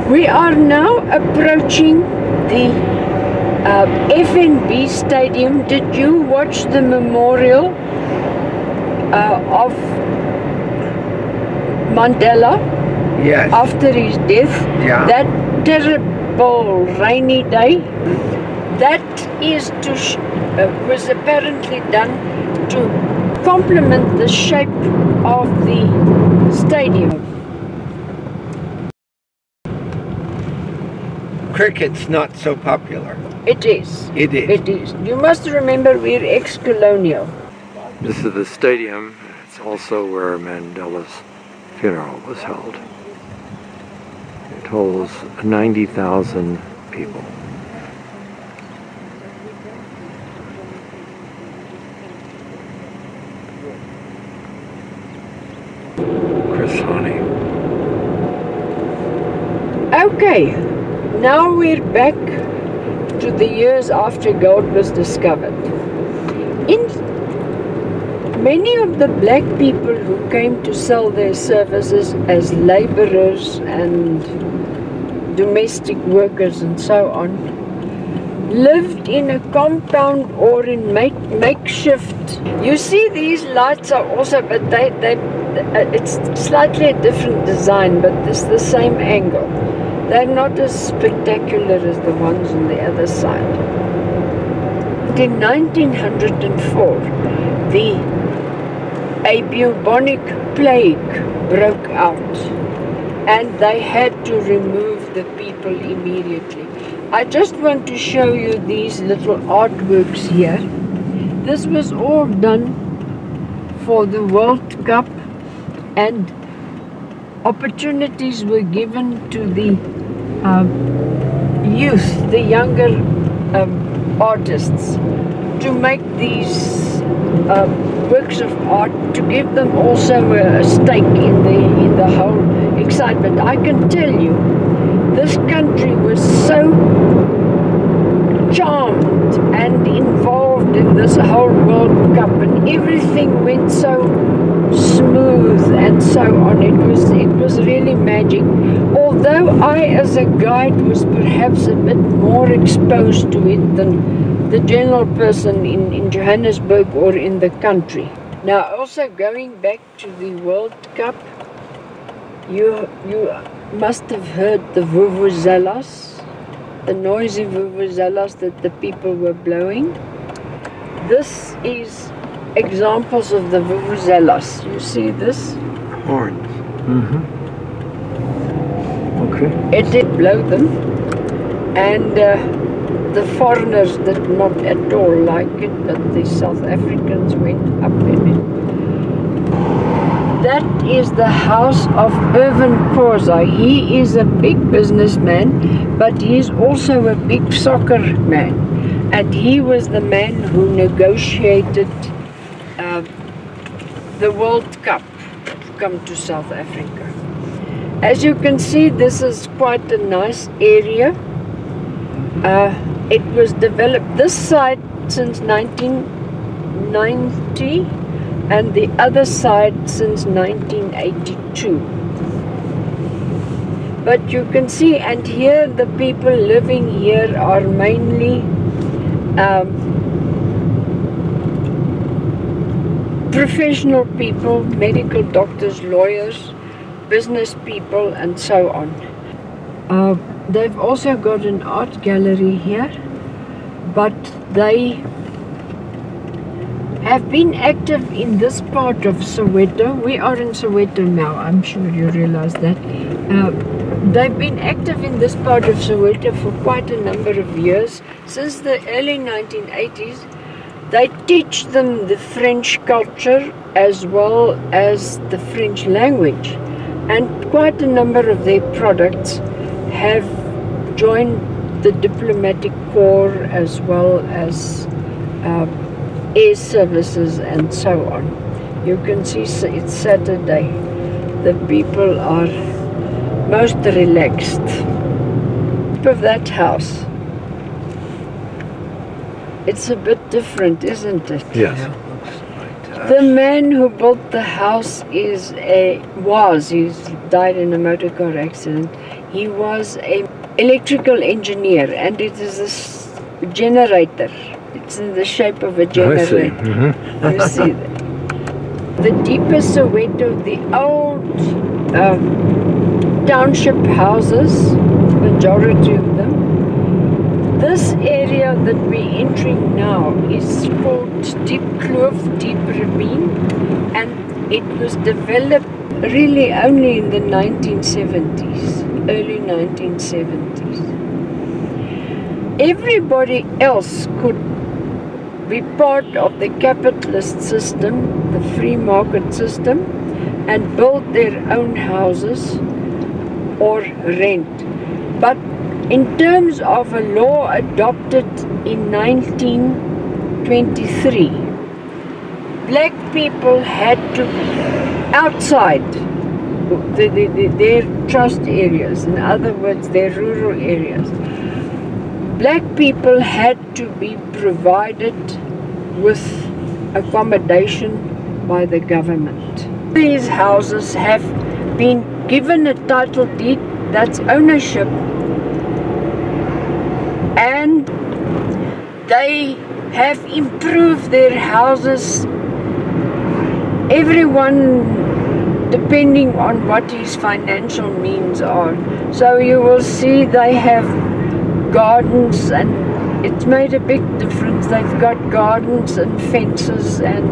We are now approaching the FNB Stadium. Did you watch the memorial of Mandela? Yes. After his death? Yeah. That terrible rainy day? That is was apparently done to complement the shape of the stadium. Cricket's not so popular. It is. It is. It is. You must remember we're ex-colonial. This is the stadium. It's also where Mandela's funeral was held. It holds 90,000 people. Chris Honey. Okay, now we're back to the years after gold was discovered. Many of the black people who came to sell their services as laborers and domestic workers and so on lived in a compound or in makeshift. You see, these lights are also, but it's slightly a different design, but it's the same angle. They're not as spectacular as the ones on the other side. In 1904, a bubonic plague broke out, and they had to remove the people immediately. I just want to show you these little artworks here. This was all done for the World Cup, and opportunities were given to the youth, the younger artists, to make these works of art, to give them also a stake in the whole excitement. I can tell you, this country was so charmed and involved in this whole World Cup, and everything went so smooth and so on. It was really magic. Although I, as a guide, was perhaps a bit more exposed to it than the general person in Johannesburg or in the country. Now, also going back to the World Cup, you must have heard the vuvuzelas, the noisy vuvuzelas that the people were blowing. This is examples of the vuvuzelas. You see this? Horns. Mm-hmm. Okay. It did blow them, and the foreigners did not at all like it, but the South Africans went up in it. That is the house of Irvin Khoza. He is a big businessman, but he is also a big soccer man, and he was the man who negotiated the World Cup to come to South Africa. As you can see, this is quite a nice area. It was developed this side since 1990 and the other side since 1982. But you can see, and here the people living here are mainly professional people, medical doctors, lawyers, business people, and so on. They've also got an art gallery here, but they have been active in this part of Soweto. We are in Soweto now, I'm sure you realize that. They've been active in this part of Soweto for quite a number of years. Since the early 1980s, they teach them the French culture as well as the French language. And quite a number of their products have joined the diplomatic corps as well as air services and so on. You can see it's Saturday. The people are most relaxed. Of that house, it's a bit different, isn't it? Yes. The man who built the house he's died in a motor car accident. He was an electrical engineer, and it is a generator. It's in the shape of a generator. I see. Mm-hmm. You see that? The deeper Soweto, the old township houses, majority of them. This area that we're entering now is called Deep Kloof, Deep Ravine, and it was developed really only in the 1970s, early 1970s. Everybody else could be part of the capitalist system, the free market system, and build their own houses or rent. But in terms of a law adopted in 1923, black people had to be outside their trust areas, in other words, their rural areas. Black people had to be provided with accommodation by the government. These houses have been given a title deed, that's ownership, and they have improved their houses, everyone depending on what his financial means are. So you will see they have gardens, and it's made a big difference. They've got gardens and fences and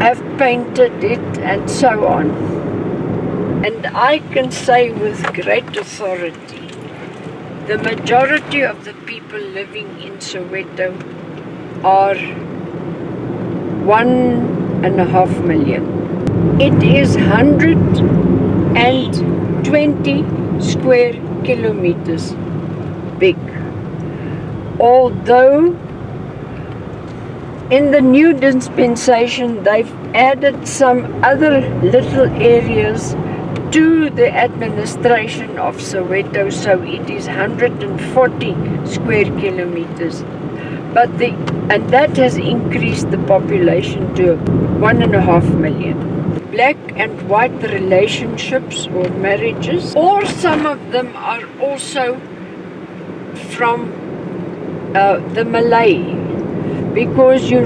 have painted it and so on. And I can say with great authority, the majority of the people living in Soweto are 1.5 million. It is 120 square kilometers big. Although in the new dispensation they've added some other little areas to the administration of Soweto, so it is 140 square kilometers. And that has increased the population to 1.5 million. Black and white relationships or marriages, or some of them are also from the Malay, because you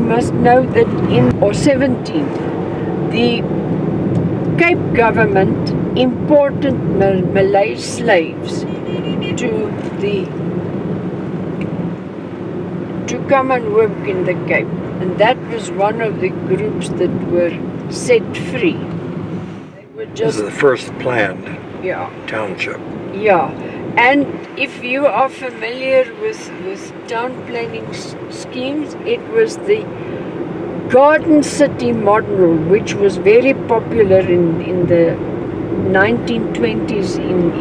must know that in 17th, the Cape government imported Malay slaves to come and work in the Cape, and that was one of the groups that were set free. They were just, this is the first planned township. Yeah, and if you are familiar with town planning schemes, it was the Garden City model, which was very popular in the 1920s in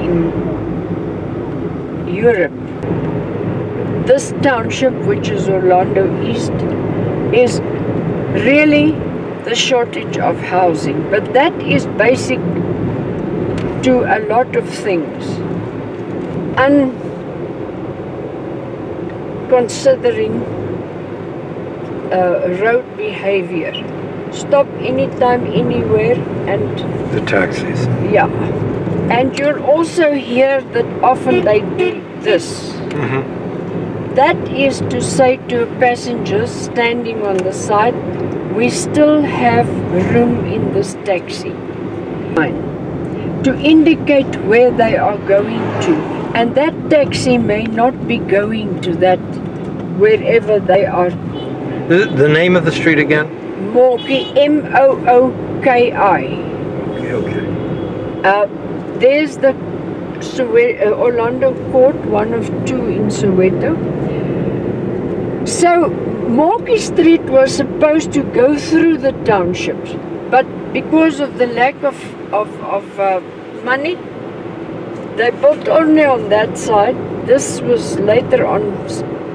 Europe. This township, which is Orlando East, is really the shortage of housing, but that is basic to a lot of things. And considering road behavior, stop anytime, anywhere, and the taxis. Yeah, and you'll also hear that often they do this. Mm-hmm. That is to say to passengers standing on the side, we still have room in this taxi. To indicate where they are going to, and that taxi may not be going to that wherever they are. The name of the street again? Mooki, M-O-O-K-I. Okay. There's the Orlando Court, one of two in Soweto. So Mooki Street was supposed to go through the townships, but because of the lack of money, they built only on that side. This was later on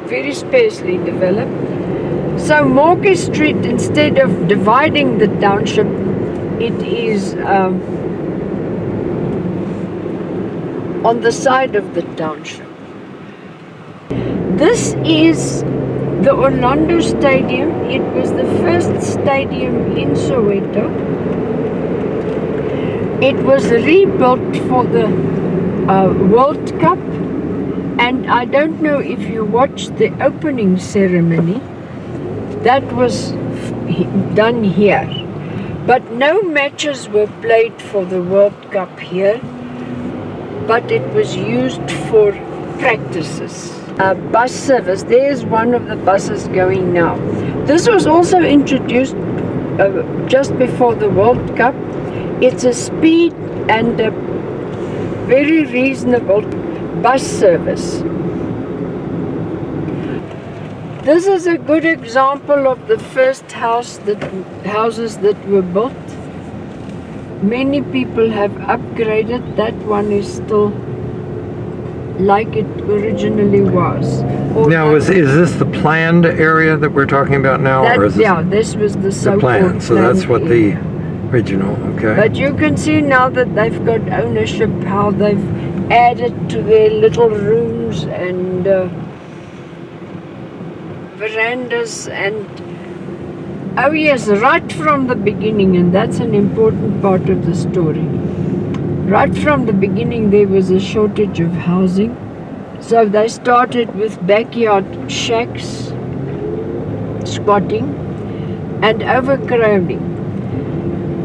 very sparsely developed. So Mooki Street, instead of dividing the township, it is on the side of the township. This is the Orlando Stadium. It was the first stadium in Soweto. It was rebuilt for the World Cup, and I don't know if you watched the opening ceremony. That was done here, but no matches were played for the World Cup here, but it was used for practices. Bus service, there's one of the buses going now. This was also introduced just before the World Cup. It's a speed and a very reasonable bus service. This is a good example of the first houses that were built. Many people have upgraded. That one is still like it originally was. Now, is this the planned area that we're talking about now? Or is this yeah, this was the so-called planned. So that's what area. the original, okay. But you can see now that they've got ownership, how they've added to their little rooms and verandas and oh yes, right from the beginning, and that's an important part of the story. Right from the beginning there was a shortage of housing, so they started with backyard shacks, squatting and overcrowding.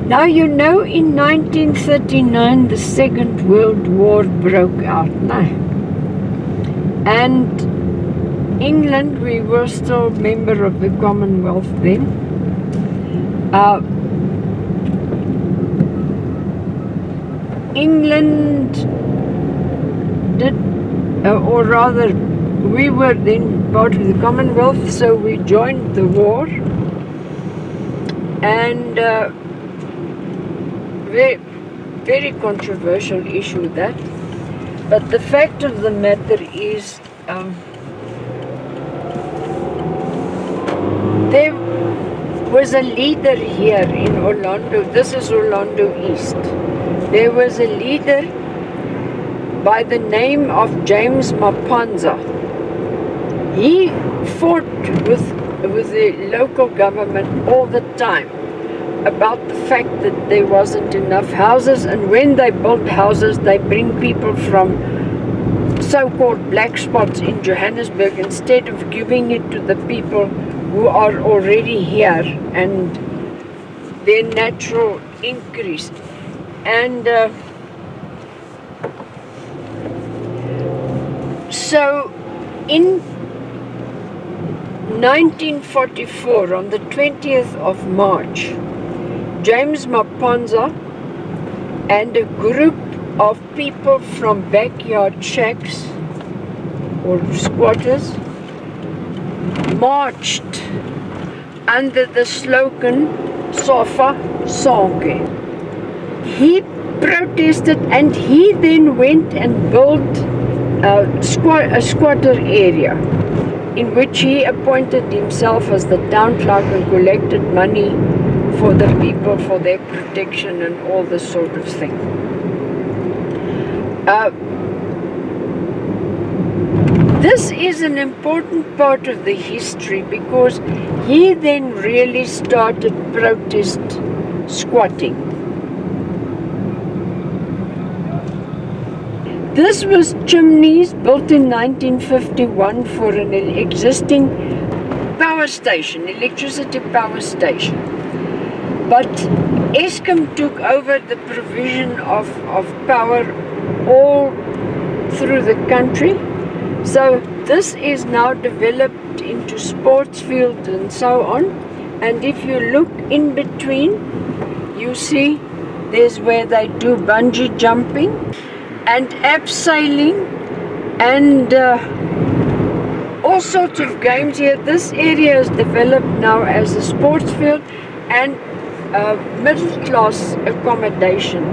Now you know in 1939 the Second World War broke out now, and England, we were still a member of the Commonwealth then. England did, or rather, we were then part of the Commonwealth, so we joined the war, and very controversial issue that. But the fact of the matter is, there was a leader here in Orlando. This is Orlando East. There was a leader by the name of James Mapanza. He fought with the local government all the time about the fact that there wasn't enough houses, and when they built houses they bring people from so-called black spots in Johannesburg instead of giving it to the people who are already here and their natural increase. And so in 1944, on the 20th of March, James Mapanza and a group of people from backyard shacks or squatters marched under the slogan Sofa Sonke. He protested, and he then went and built a squatter area in which he appointed himself as the town clerk and collected money for the people for their protection and all this sort of thing. This is an important part of the history because he then really started protest squatting. This was chimneys built in 1951 for an existing power station, electricity power station. But Eskom took over the provision of power all through the country. So this is now developed into sports fields and so on. And if you look in between, you see there's where they do bungee jumping and abseiling and all sorts of games here. This area is developed now as a sports field and middle-class accommodation.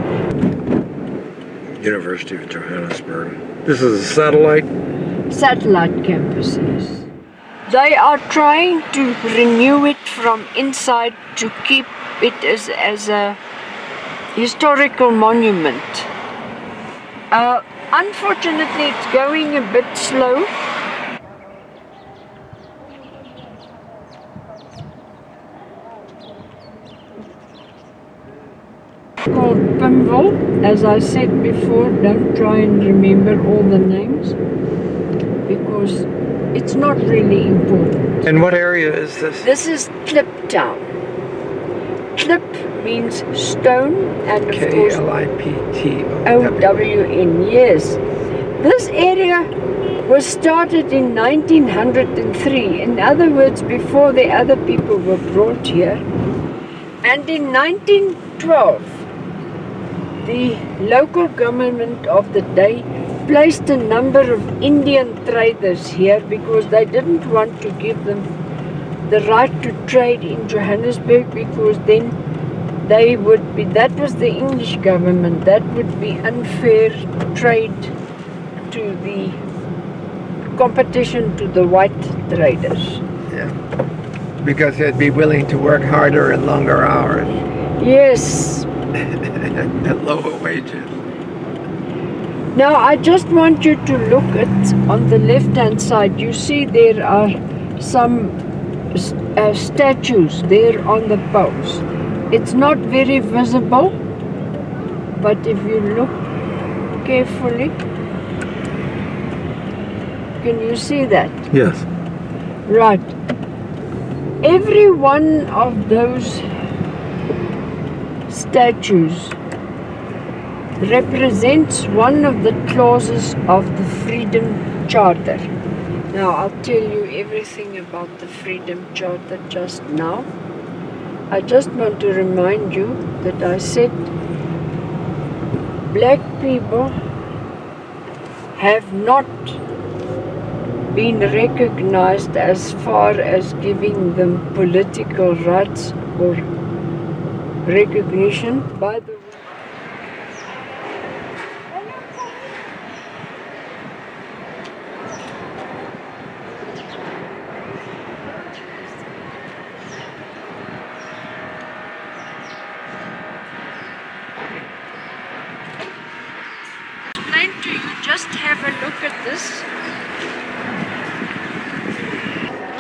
University of Johannesburg. This is a satellite campus, yes. They are trying to renew it from inside to keep it as a historical monument. Unfortunately, it's going a bit slow. Called PIM Bonneville. As I said before, don't try and remember all the names because it's not really important. And what area is this? This is Kliptown. Klip means stone and of course Kliptown. OWN, yes. This area was started in 1903, in other words, before the other people were brought here. And in 1912, the local government of the day placed a number of Indian traders here because they didn't want to give them the right to trade in Johannesburg, because then they would be, that was the English government, that would be unfair trade to the competition to the white traders. Yeah. Because they'd be willing to work harder and longer hours. Yes. At lower wages. Now I just want you to look at, on the left hand side, you see there are some statues there on the poles. It's not very visible, but if you look carefully, can you see that? Yes. Right. Every one of those statues represents one of the clauses of the Freedom Charter. Now I'll tell you everything about the Freedom Charter just now. I just want to remind you that I said black people have not been recognized as far as giving them political rights or recognition by the to you, just have a look at this.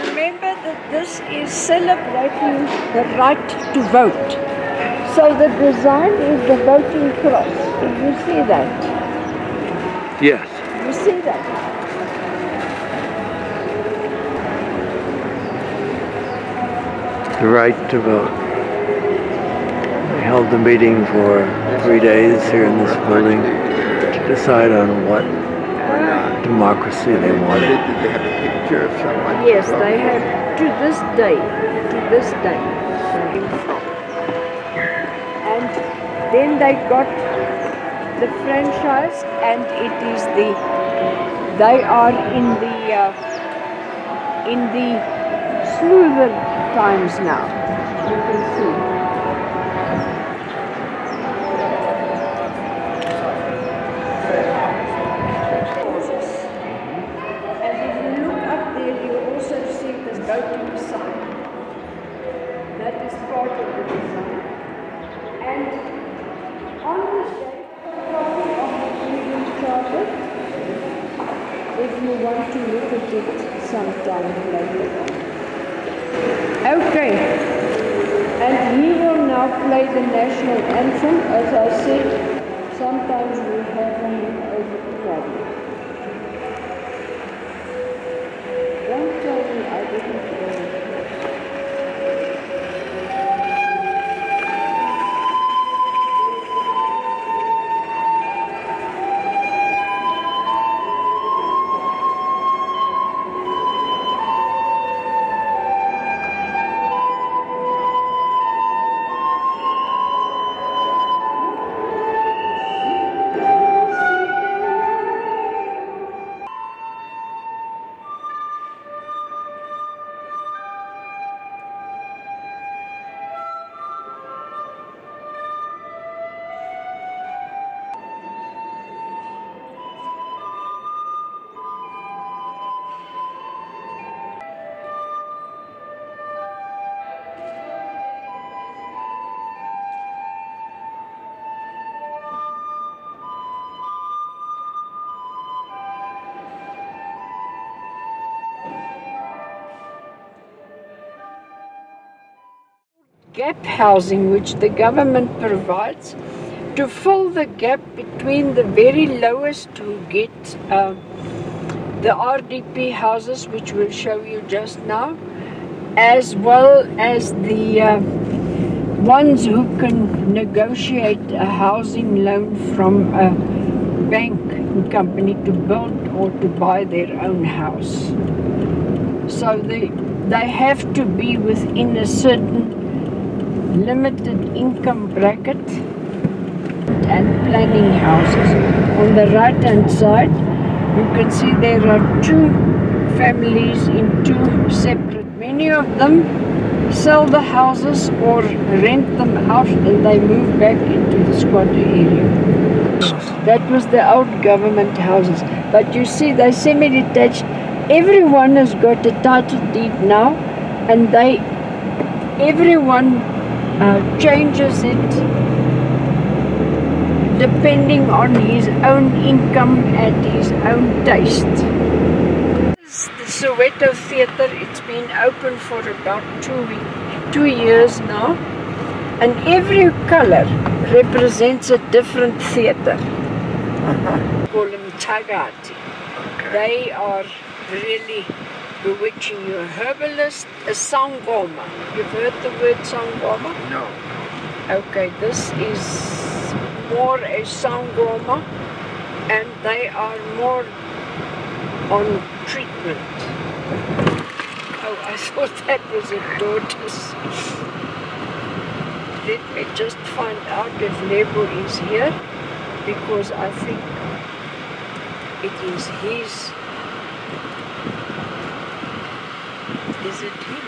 Remember that this is celebrating the right to vote. So the design is the voting cross. Can you see that? Yes. You see that? The right to vote. They held the meeting for 3 days here in this building to decide on what democracy they wanted. Did they have a picture of someone? Yes, they have to this day. And then they got the franchise, and it is they are in the smoother times now. You can see. Voting sign. That is part of the design. And on this day, a copy of the Freedom Charter, if you want to look at it sometime later. Okay. And he will now play the national anthem. As I said, sometimes we have him over the problem. Don't tell me I didn't go. Gap housing, which the government provides, to fill the gap between the very lowest who get the RDP houses, which we'll show you just now, as well as the ones who can negotiate a housing loan from a bank company to build or to buy their own house. So they have to be within a certain limited income bracket and planning houses. On the right hand side you can see there are two families in two separate. Many of them sell the houses or rent them out and they move back into the squatter area. That was the old government houses, but you see they're semi-detached. Everyone has got a title deed now, and everyone changes it depending on his own income and his own taste. The Soweto Theatre, it's been open for about 2 years now, and every color represents a different theatre. We call them tagati. They are really bewitching you. A herbalist, a sangoma. You've heard the word sangoma? No. Okay, this is more a sangoma, and they are more on treatment. Oh, I thought that was a tortoise. Let me just find out if Lebo is here, because I think it is his. Is it him?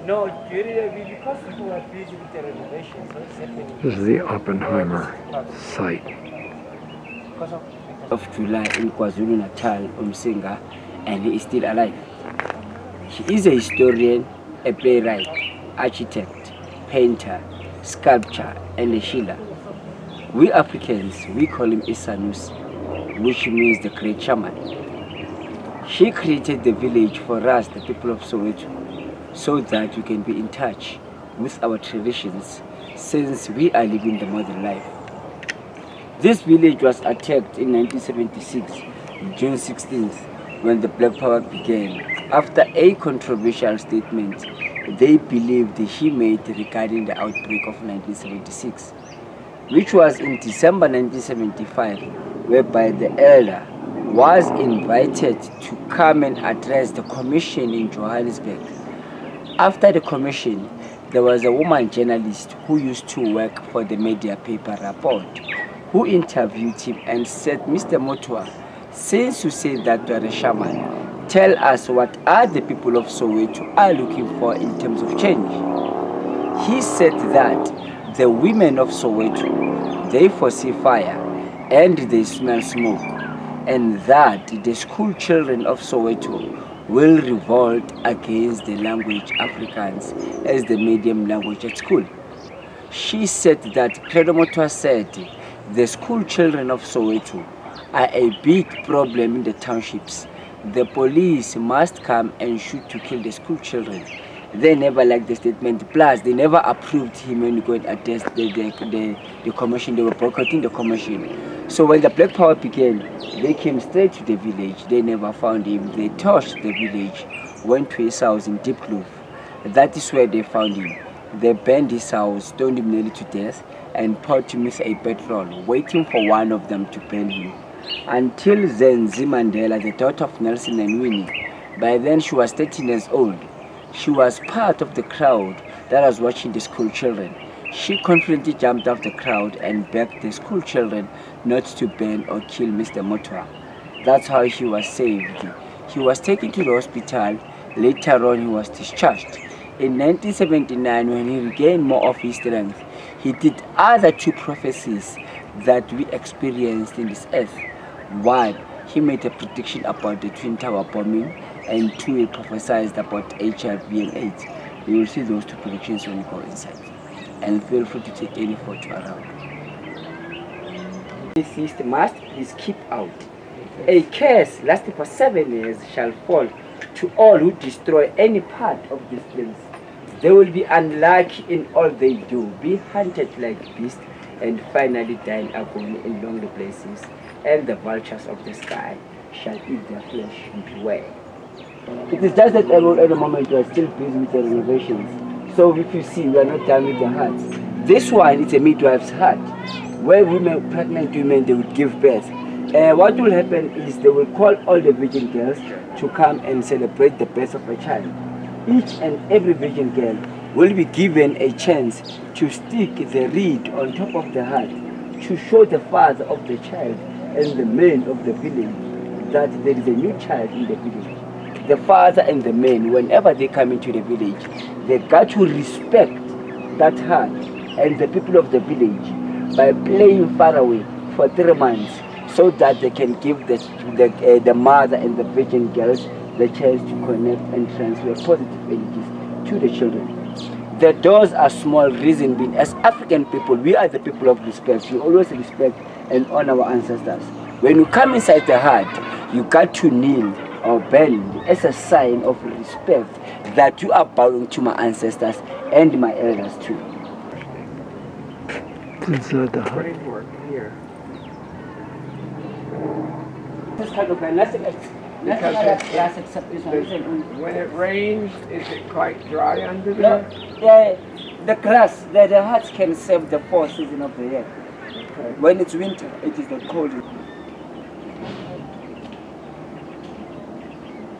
No, because people are busy with the renovations. This is the Oppenheimer site. Of July in KwaZulu-Natal, Umsinga, and he is still alive. He is a historian, a playwright, architect, painter, sculptor, and a healer. We Africans, we call him Isanusi, which means the great shaman. He created the village for us, the people of Soweto, so that we can be in touch with our traditions, since we are living the modern life. This village was attacked in 1976, June 16th, when the Black Power began, after a controversial statement they believed he made regarding the outbreak of 1976, which was in December 1975, whereby the elder was invited to come and address the commission in Johannesburg. After the commission, there was a woman journalist who used to work for the media paper Report, who interviewed him and said, "Mr. Motwa, since you say that you are a shaman, tell us what are the people of Soweto are looking for in terms of change." He said that the women of Soweto, they foresee fire and they smell smoke, and that the school children of Soweto will revolt against the language Afrikaans as the medium language at school. She said that Credo Motwa said the school children of Soweto are a big problem in the townships. The police must come and shoot to kill the school children. They never liked the statement, plus they never approved him when he go and attest the commission. They were boycotting the commission. So when the Black Power began, they came straight to the village. They never found him. They torched the village, went to his house in Deep Kloof. That is where they found him. They burned his house, stoned him nearly to death, and poured him with a petrol, waiting for one of them to burn him. Until then, Zimandela, the daughter of Nelson and Winnie, by then she was 13 years old. She was part of the crowd that was watching the school children. She confidently jumped off the crowd and begged the school children not to burn or kill Mr. Motwa. That's how he was saved. He was taken to the hospital. Later on, he was discharged. In 1979, when he regained more of his strength, he did other two prophecies that we experienced in this earth. One, he made a prediction about the Twin Tower bombing, and two, he prophesied about HIV and AIDS. You will see those two predictions when you go inside. And feel free to take any photo around. Deceased must please keep out. A curse lasting for 7 years shall fall to all who destroy any part of this place. They will be unlucky in all they do, be hunted like beasts, and finally die in agony in lonely places, and the vultures of the sky shall eat their flesh. Beware. It is just that at the moment we are still busy with the renovations. So if you see, we are not done with the huts. This one is a midwife's hut, where pregnant women, they would give birth. What will happen is they will call all the virgin girls to come and celebrate the birth of a child. Each and every virgin girl will be given a chance to stick the reed on top of the hut to show the father of the child and the men of the village that there is a new child in the village. The father and the men, whenever they come into the village, they got to respect that hut and the people of the village by playing far away for 3 months, so that they can give the mother and the virgin girls the chance to connect and transfer positive energies to the children. The doors are small, reason being, as African people, we are the people of respect. We always respect and honor our ancestors. When you come inside the hut, you got to kneel or bend as a sign of respect that you are bowing to my ancestors and my elders too. Inside the hut. Framework here. This kind of nothing glass except this one. When it rains, is it quite dry under there? Yeah, the grass, the huts can serve the 4 seasons of the year. Okay. When it's winter, it is the cold.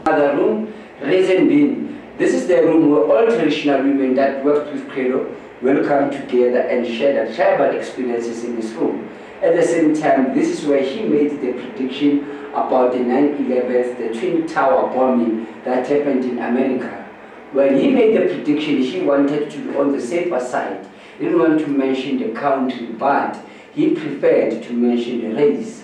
Another room, reason being, this is the room where all traditional women that worked with Credo will come together and share their tribal experiences in this room. At the same time, this is where he made the prediction about the 9/11, the Twin Tower bombing that happened in America. When he made the prediction, he wanted to be on the safer side. He didn't want to mention the country, but he preferred to mention the race.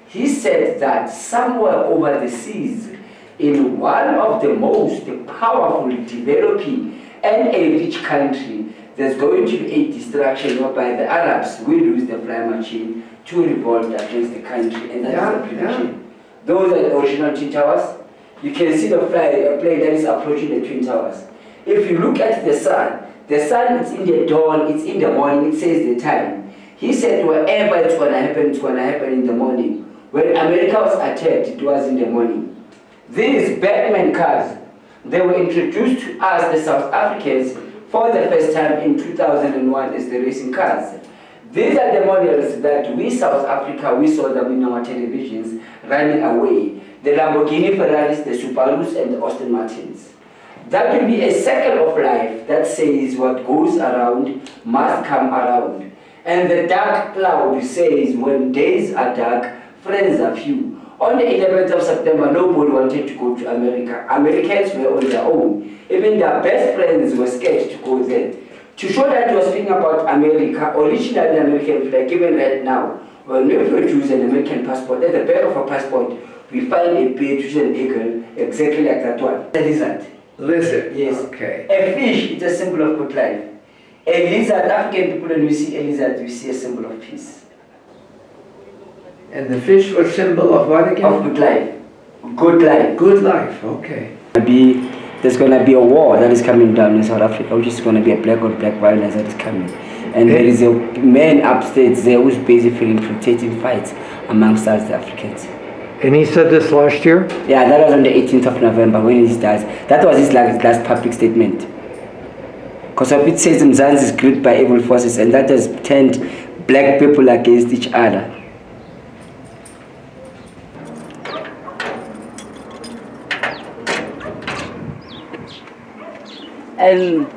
He said that somewhere over the seas, in one of the most powerful, developing, and a rich country, there's going to be a distraction whereby the Arabs will use the flying machine to revolt against the country, and that's the prediction. Those are the original Twin Towers. You can see the plane that is approaching the Twin Towers. If you look at the sun is in the dawn, it's in the morning, it says the time. He said wherever it's going to happen in the morning. When America was attacked, it was in the morning. These Batman cars, they were introduced to us, the South Africans, for the first time in 2001 as the racing cars. These are the models that we, South Africa, we saw them in our televisions running away. The Lamborghini Ferraris, the Subarus, and the Austin Martins. That will be a circle of life that says what goes around must come around. And the dark cloud says when days are dark, friends are few. On the 11th of September, nobody wanted to go to America. Americans were on their own. Even their best friends were scared to go there. To show that we are speaking about America, originally American flag, even right now, when we produce an American passport, at the back of a passport, we find a bird which is an eagle, exactly like that one. A lizard. Lizard? Yes. Okay. A fish, it's a symbol of good life. A lizard, African people, when we see a lizard, we see a symbol of peace. And the fish was symbol of what again? Of good life. Good life. Good life, okay. There's going to be a war that is coming down in South Africa, which is going to be a black on black violence that is coming. And there is a man upstairs there who's basically infiltrating fights amongst us, the Africans. And he said this last year? Yeah, that was on the 18th of November when he died. That was his last public statement. Because it says Mzansi is gripped by evil forces, and that has turned black people against each other. And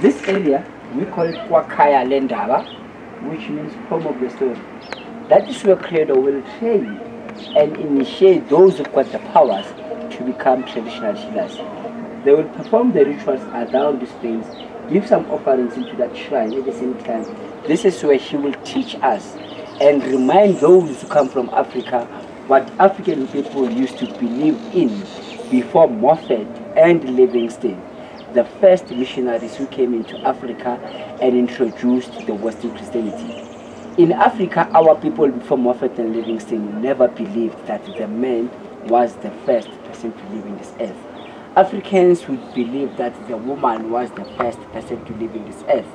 this area, we call it Kwakaya Lendaba, which means home of the story. That is where Credo will train and initiate those who've got the powers to become traditional healers. They will perform the rituals around this place, give some offerings into that shrine at the same time. This is where he will teach us and remind those who come from Africa what African people used to believe in before Moffat and Livingstone, the first missionaries who came into Africa and introduced the Western Christianity. In Africa, our people before Moffat and Livingstone never believed that the man was the first person to live in this earth. Africans would believe that the woman was the first person to live in this earth.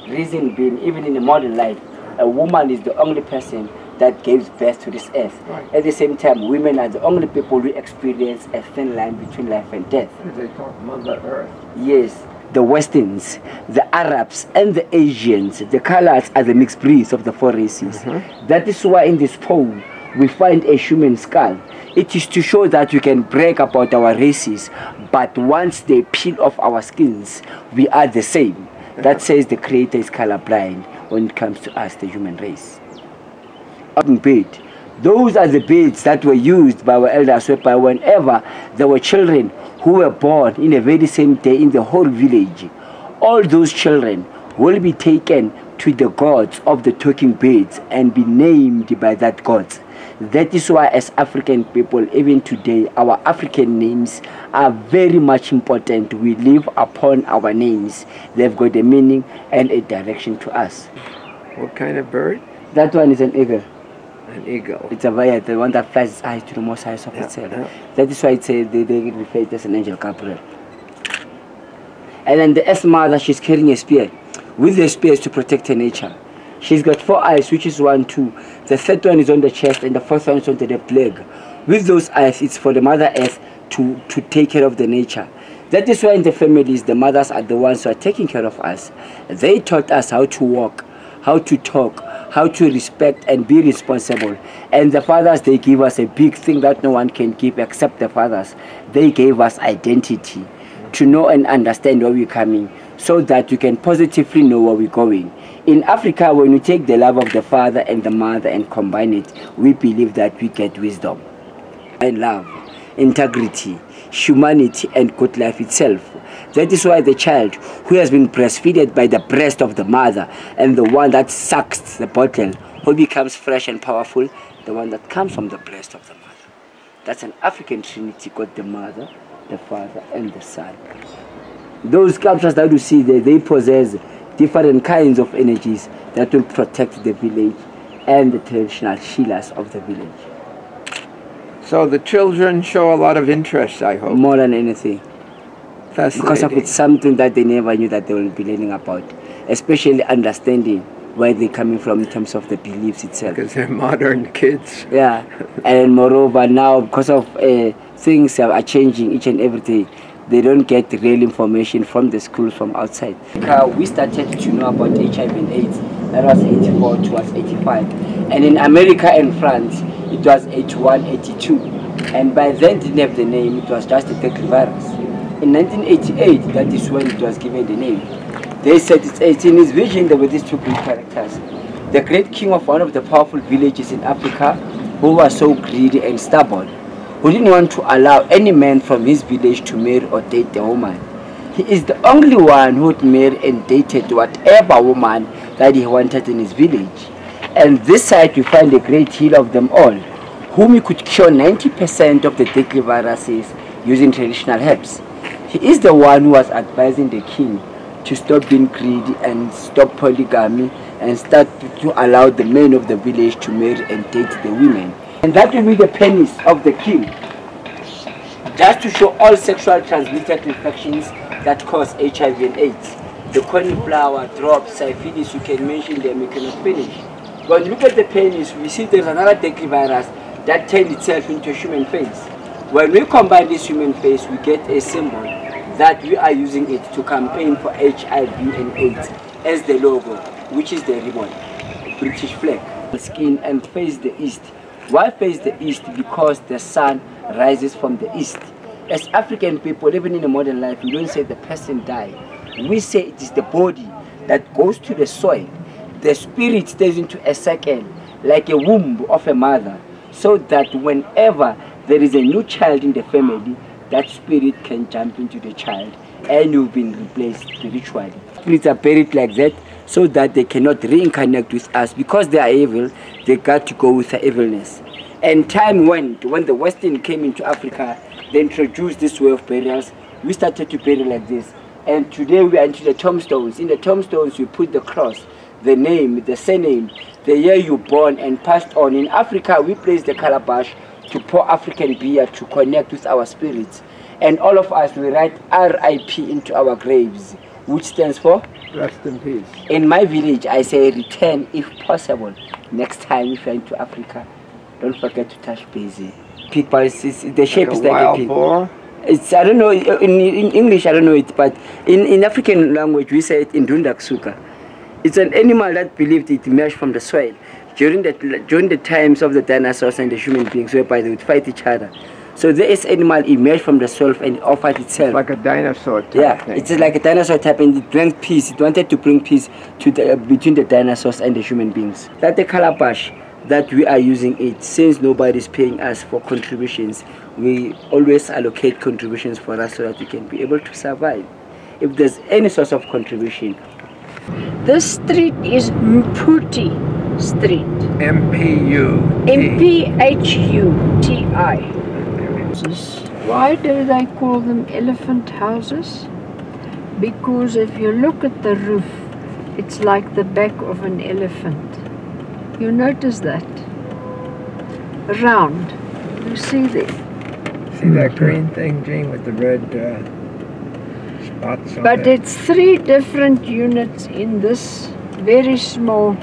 Reason being, even in the modern life, a woman is the only person that gives birth to this earth. Right. At the same time, women are the only people who experience a thin line between life and death. They talk Mother Earth. Yes, the Westerns, the Arabs, and the Asians, the colors are the mixed breeds of the four races. That is why in this poem we find a human skull. It is to show that we can brag about our races, but once they peel off our skins, we are the same. That says the Creator is colorblind when it comes to us, the human race. Bed. Those are the beds that were used by our elders whenever there were children who were born in the very same day in the whole village. All those children will be taken to the gods of the talking beds and be named by that gods. That is why as African people, even today, our African names are very much important. We live upon our names. They've got a meaning and a direction to us. What kind of bird? That one is an eagle. An eagle. It's a variety, the one that flies its eyes to the most highest of itself. Yeah. That is why it's they refer it as an angel Gabriel. And then the earth mother, she's carrying a spear. With the spears to protect her nature. She's got 4 eyes, which is 1, 2. The third one is on the chest, and the fourth one is on the left leg. With those eyes, it's for the Mother Earth to take care of the nature. That is why in the families, the mothers are the ones who are taking care of us. They taught us how to walk, how to talk, how to respect and be responsible. And the fathers, they give us a big thing that no one can give except the fathers. They gave us identity to know and understand where we're coming, so that you can positively know where we're going. In Africa, when we take the love of the father and the mother and combine it, we believe that we get wisdom and love, integrity, humanity, and good life itself. That is why the child who has been breastfeeded by the breast of the mother and the one that sucks the bottle, who becomes fresh and powerful, the one that comes from the breast of the mother. That's an African trinity called the mother, the father, and the son. Those sculptures that you see there, they possess different kinds of energies that will protect the village and the traditional healers of the village. So the children show a lot of interest, I hope. More than anything. Because of Fascinating. it's something that they never knew that they will be learning about. Especially understanding where they're coming from in terms of the beliefs itself. Because they're modern kids. Yeah, and moreover now because of things are changing each and every day, they don't get real information from the schools from outside. We started to know about HIV and AIDS, that was 84 towards 85. And in America and France, it was 81, 82. And by then didn't have the name, it was just a deadly virus. In 1988, that is when it was given the name. They said it's 18. In his vision, there were these two great characters. The great king of one of the powerful villages in Africa, who was so greedy and stubborn, who didn't want to allow any man from his village to marry or date a woman. He is the only one who would marry and dated whatever woman that he wanted in his village. And this side we find a great healer of them all, whom he could cure 90% of the deadly viruses using traditional herbs. He is the one who was advising the king to stop being greedy and stop polygamy and start to allow the men of the village to marry and date the women. And that will be the pennies of the king, just to show all sexual transmitted infections that cause HIV and AIDS. The cauliflower, drops, syphilis, you can mention them, you cannot finish. When you look at the pennies, we see there's another deadly virus that turned itself into a human face. When we combine this human face, we get a symbol that we are using it to campaign for HIV and AIDS as the logo, which is the ribbon, British flag. Skin and face the east. Why face the east? Because the sun rises from the east. As African people, even in the modern life, we don't say the person died. We say it is the body that goes to the soil. The spirit stays into a second, like a womb of a mother, so that whenever there is a new child in the family, that spirit can jump into the child and you've been replaced spiritually. Spirits are buried like that so that they cannot reincarnate with us. Because they are evil, they got to go with the evilness. And time went. When the Western came into Africa, they introduced this way of burials. We started to bury like this. And today we are into the tombstones. In the tombstones we put the cross, the name, the surname, the year you born and passed on. In Africa, we place the calabash to pour African beer to connect with our spirits. And all of us, we write RIP into our graves, which stands for? Rest in peace. In my village, I say return if possible. Next time if you're into Africa, don't forget to touch base. People, the shape is like a wild pig. boar? It's, I don't know, in English I don't know it, but in African language we say it in Dundaksuka. It's an animal that believed it emerged from the soil during the times of the dinosaurs and the human beings, whereby they would fight each other. So this animal emerged from the soil and offered itself. Like a dinosaur type Yeah, thing. it's like a dinosaur type, and it brings peace. It wanted to bring peace to between the dinosaurs and the human beings. That the calabash that we are using it, since nobody is paying us for contributions, we always allocate contributions for us so that we can be able to survive. If there's any source of contribution. This street is Mputi Street. M-P-U-T. M-P-H-U-T-I. Why do they call them elephant houses? Because if you look at the roof, it's like the back of an elephant. You notice that? Round. You see there. See that green thing, Jean, with the red spots on But it? it's 3 different units in this very small,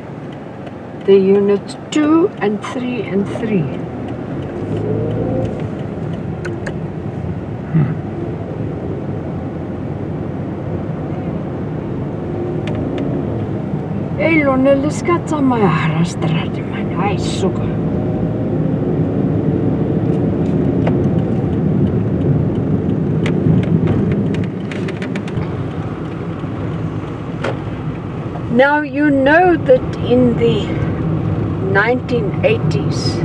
the units 2 and 3 and 3. Hey, Lona, let's get some of my straat, man. I suck. Now you know that in the 1980s,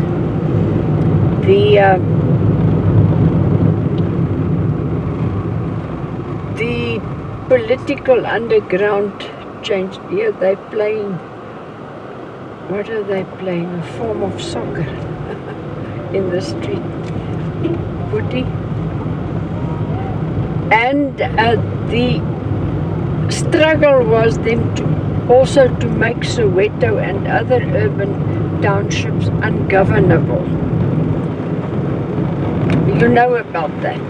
the political underground changed. Here they're playing, what are they playing? A form of soccer in the street. Footy. And the struggle was then also to make Soweto and other urban townships ungovernable. You know about that?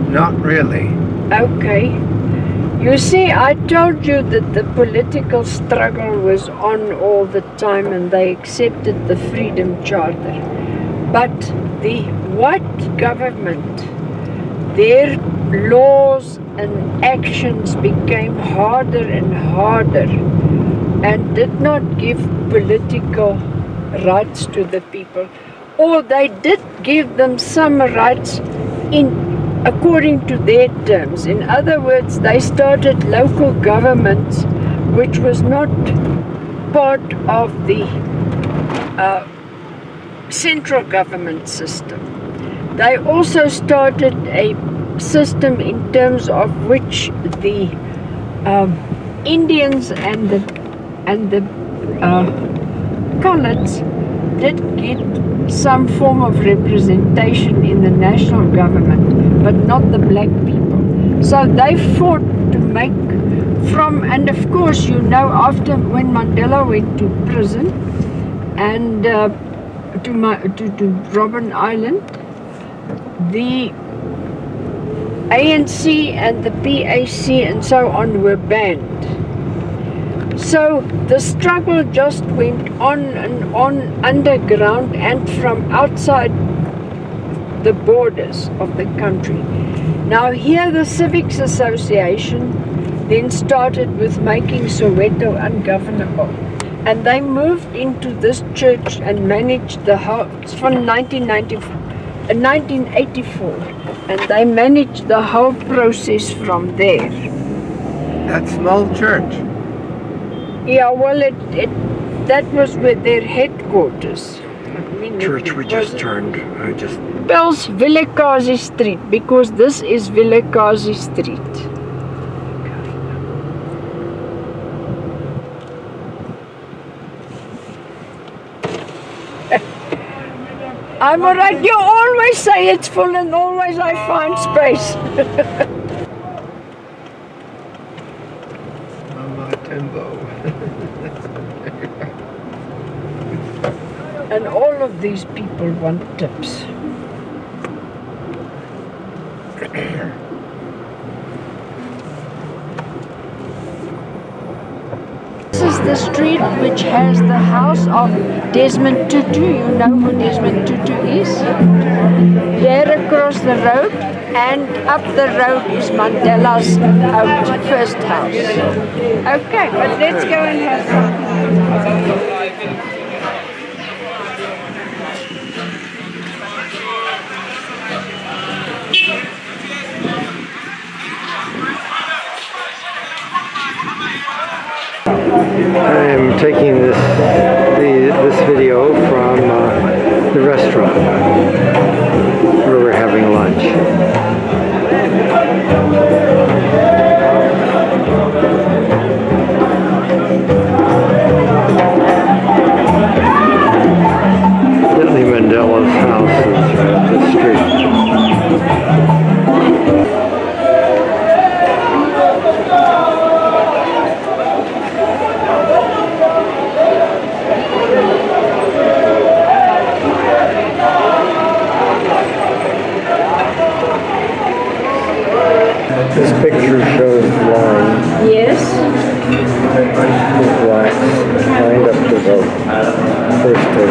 Not really. Okay. You see, I told you that the political struggle was on all the time and they accepted the Freedom Charter. But the white government, their laws and actions became harder and harder and did not give political rights to the people. Or they did give them some rights according to their terms. In other words, they started local governments which was not part of the central government system. They also started a system in terms of which the Indians and the coloureds did get some form of representation in the national government, but not the black people. So they fought to make and of course, you know, after when Mandela went to prison and to Robben Island, the ANC and the PAC and so on were banned. So the struggle just went on and on underground and from outside the borders of the country. Now here the Civics Association then started with making Soweto ungovernable. And they moved into this church and managed the whole, from 1984, and they managed the whole process from there. That small church? Yeah, well, that was with their headquarters. I mean, Church we just turned, Bell's Vilakazi Street, because this is Vilakazi Street. I'm alright, you always say it's full and always I find space. Mama Timbo. of these people want tips. This is the street which has the house of Desmond Tutu. You know who Desmond Tutu is? There across the road and up the road is Mandela's first house. Okay, but let's go and have some. I am taking this video from the restaurant where we're having lunch. Definitely Mandela's house is right up the street. This picture shows lines. Yes. With blacks lined up to vote. First to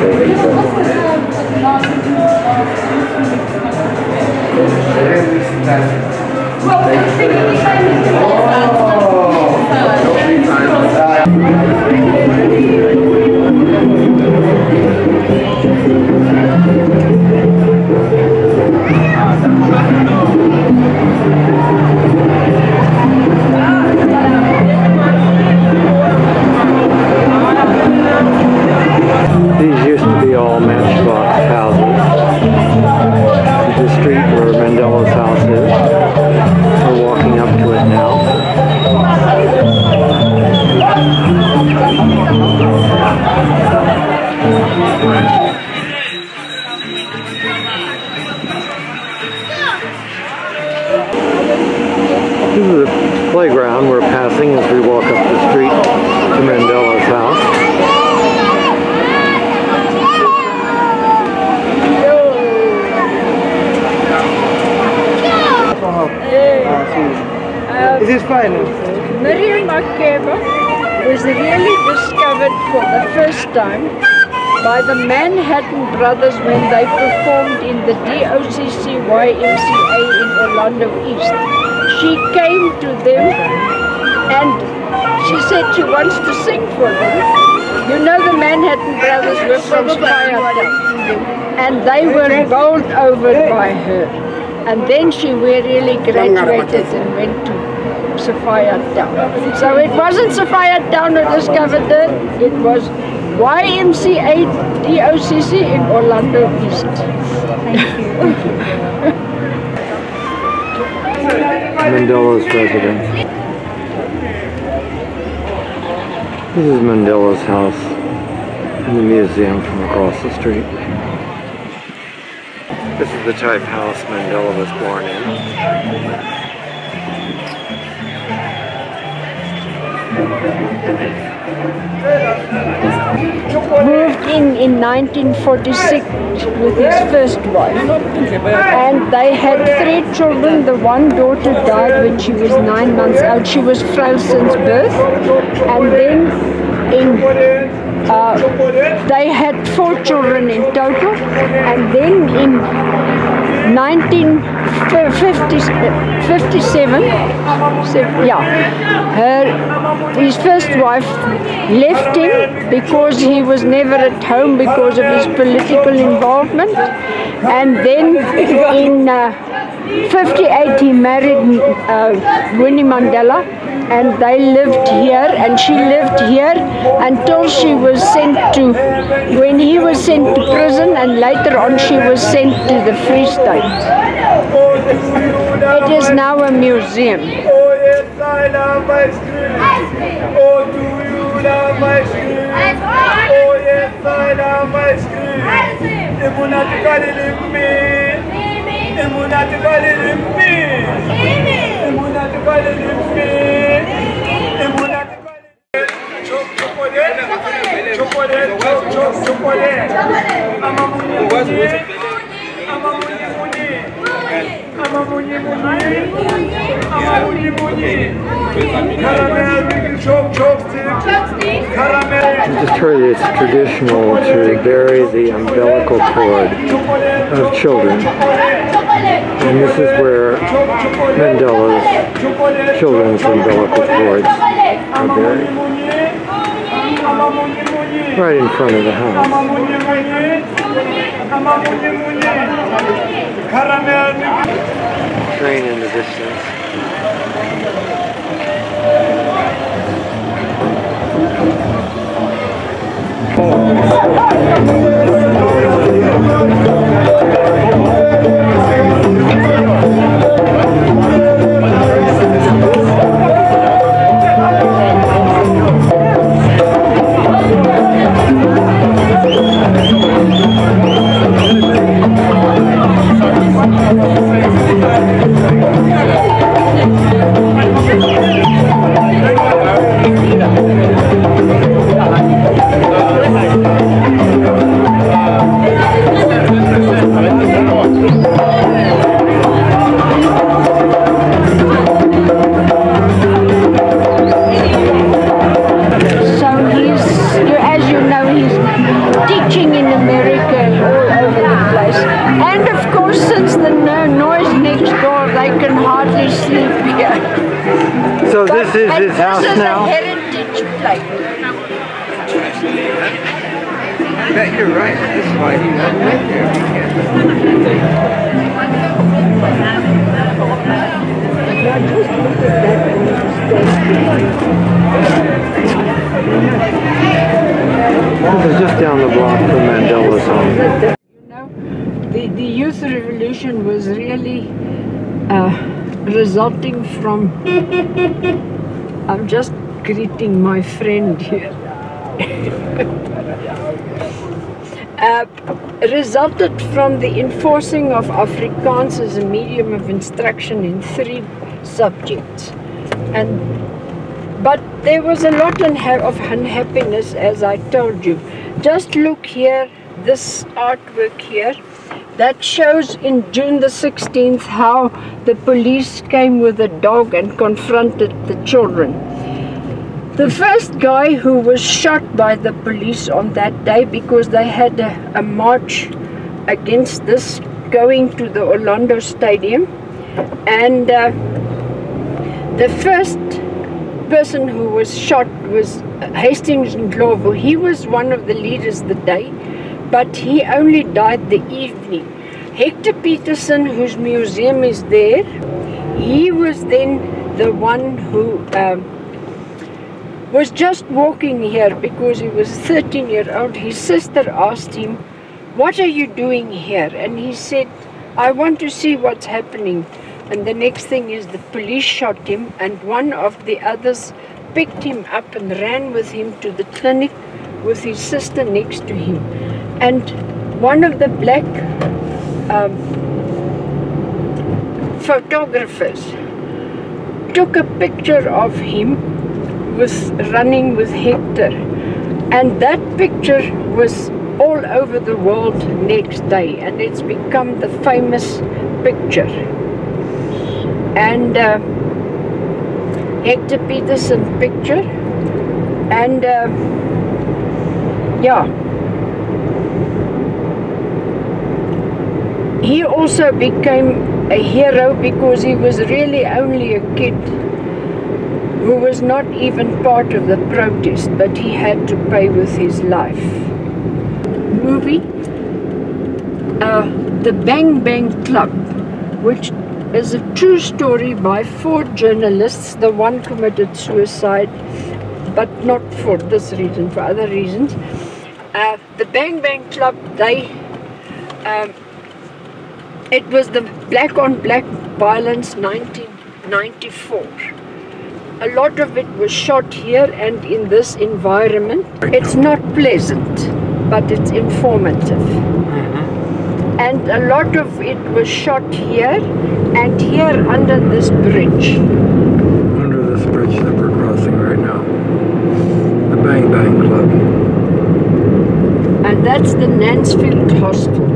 These used to be all matchbox houses. The street where Mandela's house is. We're walking up to it now. This is the playground we're passing as we walk up the street to Mandela's house. Is this fine? Miriam Makeba was really discovered for the first time by the Manhattan Brothers when they performed in the DOCC YMCA in Orlando East. She came to them and she said she wants to sing for them. You know the Manhattan Brothers were from Soweto and they were bowled over by her. And then she really graduated and went to Sophia Town. So it wasn't Sophia Town who discovered her, it was YMCA DOCC in Orlando East. Thank you. Mandela's residence. This is Mandela's house in the museum from across the street. This is the type house Mandela was born in. Moved in 1946 with his first wife, and they had 3 children. The one daughter died when she was 9 months old. She was frail since birth, and then they had 4 children in total, and then in 1957, his first wife left him because he was never at home because of his political involvement, and then in 58 he married Winnie Mandela, and they lived here, and she lived here until she was sent to, when he was sent to prison, and later on she was sent to the Free State. It is now a museum. Oh yes, I love ice cream. Oh, do you love ice cream? Oh yes, I love ice cream. Immunatically limpi. Immunatically limpi. Immunatically limpi. Immunatically limpi. Just heard it's traditional to bury the umbilical cord of children. And this is where Mandela's children's umbilical cords are buried. Right in front of the house. Train in the distance. So this is his house now? This is a heritage place. I bet you're right. This is why he went right there. This is just down the block from Mandela's home. You know, the youth revolution was really resulting from, I'm just greeting my friend here, resulted from the enforcing of Afrikaans as a medium of instruction in 3 subjects. But there was a lot of unhappiness, as I told you. Just look here, this artwork here, that shows in June the 16th how the police came with a dog and confronted the children. The first guy who was shot by the police on that day, because they had a march against this going to the Orlando Stadium, and the first person who was shot was Hastings Ndlovu. He was one of the leaders the day, but he only died the evening. Hector Peterson, whose museum is there, he was then the one who was just walking here because he was a 13-year-old. His sister asked him, "What are you doing here?" And he said, "I want to see what's happening." And the next thing is the police shot him, and one of the others picked him up and ran with him to the clinic with his sister next to him. And one of the black photographers took a picture of him running with Hector, and that picture was all over the world next day, and it's become the famous picture. And Hector Peterson picture, and yeah, he also became a hero because he was really only a kid who was not even part of the protest, but he had to pay with his life. Movie, The Bang Bang Club, which is a true story by 4 journalists. The one committed suicide, but not for this reason, for other reasons. The Bang Bang Club, it was the black on black violence 1994. A lot of it was shot here and in this environment. It's not pleasant, but it's informative. And a lot of it was shot here and here under this bridge. Under this bridge that we're crossing right now. The Bang Bang Club. And that's the Nansfield Hostel.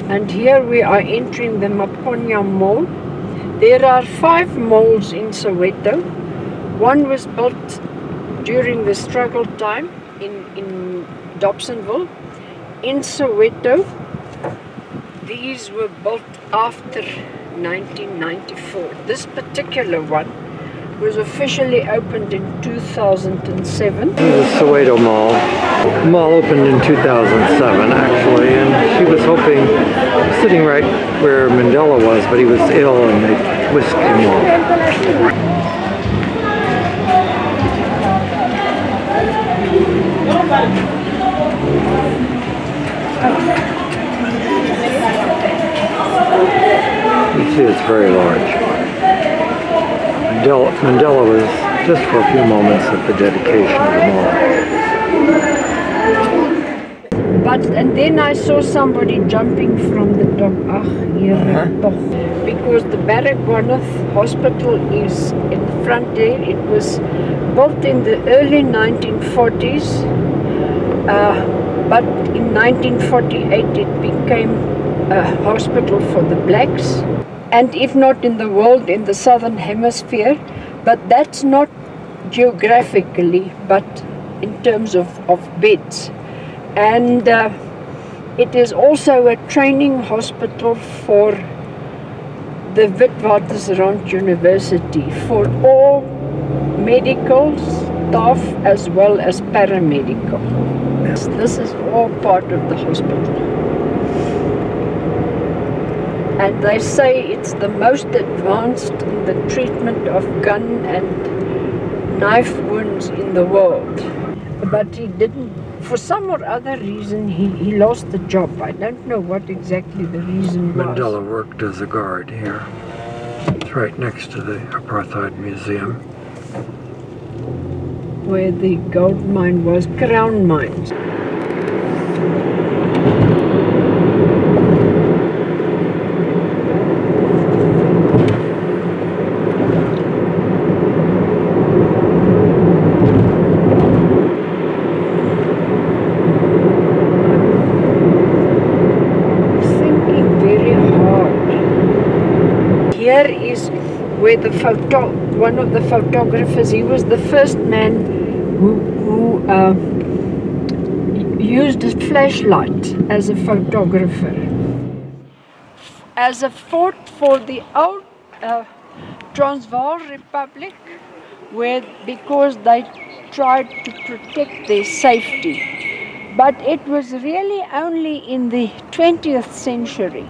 And here we are entering the Maponya Mall. There are 5 malls in Soweto. One was built during the struggle time in Dobsonville. In Soweto, these were built after 1994. This particular one was officially opened in 2007. This is the Soweto Mall. The mall opened in 2007 actually, and she was hoping, sitting right where Mandela was, but he was ill and they whisked him off. You see it's very large. Mandela was just for a few moments at the dedication of the mall. And then I saw somebody jumping from the top. Because the Baragwanath Hospital is in front there. It was built in the early 1940s, but in 1948 it became a hospital for the blacks. And if not in the world, in the southern hemisphere, but that's not geographically, but in terms of beds. And it is also a training hospital for the Witwatersrand University, for all medical staff as well as paramedical. This is all part of the hospital. And they say it's the most advanced in the treatment of gun and knife wounds in the world. But he didn't, for some or other reason, he lost the job. I don't know what exactly the reason was. Mandela worked as a guard here. It's right next to the Apartheid Museum. Where the gold mine was, Crown Mines. Here is where one of the photographers, he was the first man who used a flashlight as a photographer. As a fort for the old Transvaal Republic, because they tried to protect their safety. But it was really only in the 20th century.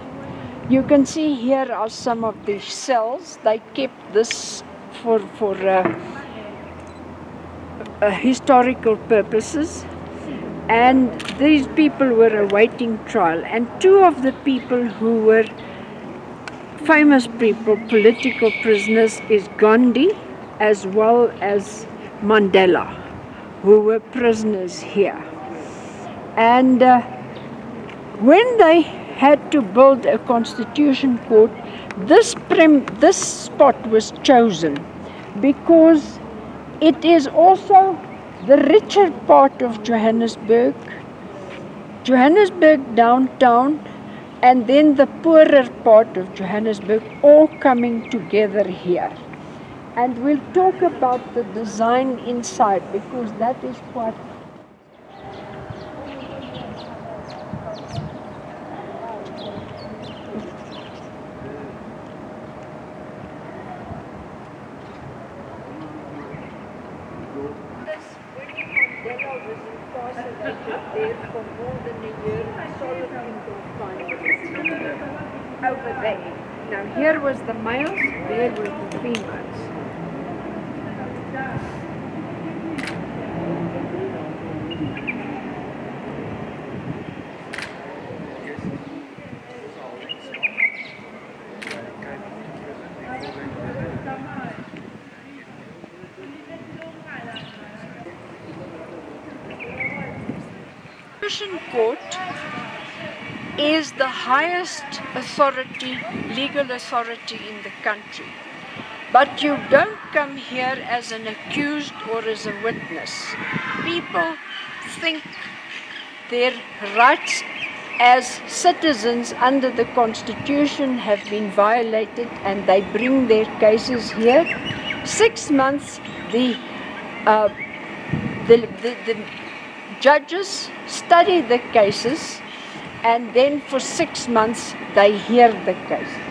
You can see here are some of the cells. They kept this for historical purposes. And these people were awaiting trial. And 2 of the people who were famous people, political prisoners, is Gandhi as well as Mandela, who were prisoners here. And when they had to build a constitution court, this spot was chosen because it is also the richer part of Johannesburg, Johannesburg downtown, and then the poorer part of Johannesburg, all coming together here. And we'll talk about the design inside because that is quite there for more than a year, solitary confinement over there. Now here was the males, there were the females. Constitution Court is the highest authority, legal authority in the country. But you don't come here as an accused or as a witness. People think their rights as citizens under the Constitution have been violated, and they bring their cases here. 6 months, the judges study the cases, and then for 6 months they hear the cases.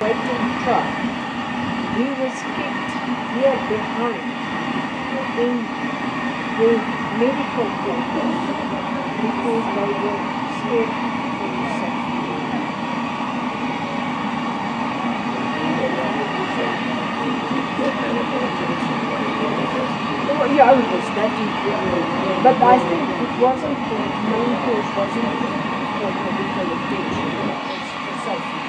Waiting trial. He was kept here behind in the medical quarters because they were scared for his safety. Oh, yeah, it was that important. But I think it wasn't the main cause, wasn't for medical attention, it was for safety.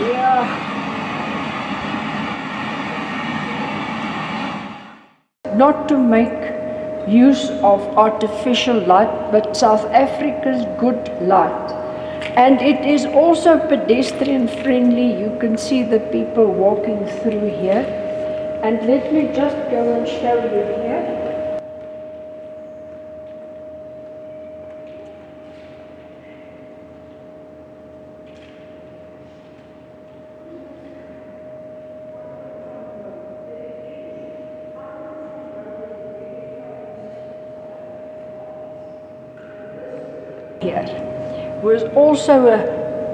Yeah. Not to make use of artificial light, but South Africa's good light. And it is also pedestrian friendly. You can see the people walking through here. And let me just go and show you here. Here was also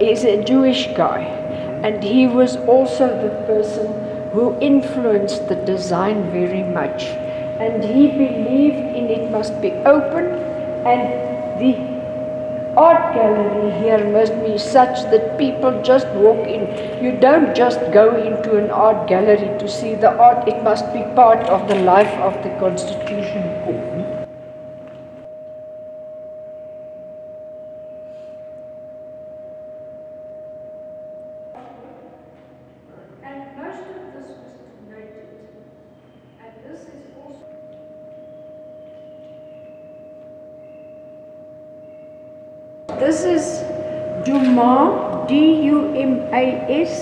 is a Jewish guy, and he was also the person who influenced the design very much, and he believed in it must be open, and the art gallery here must be such that people just walk in. You don't just go into an art gallery to see the art, it must be part of the life of the Constitution Court. And most of this was denoted, and this is also this is Dumas, D-U-M-A-S.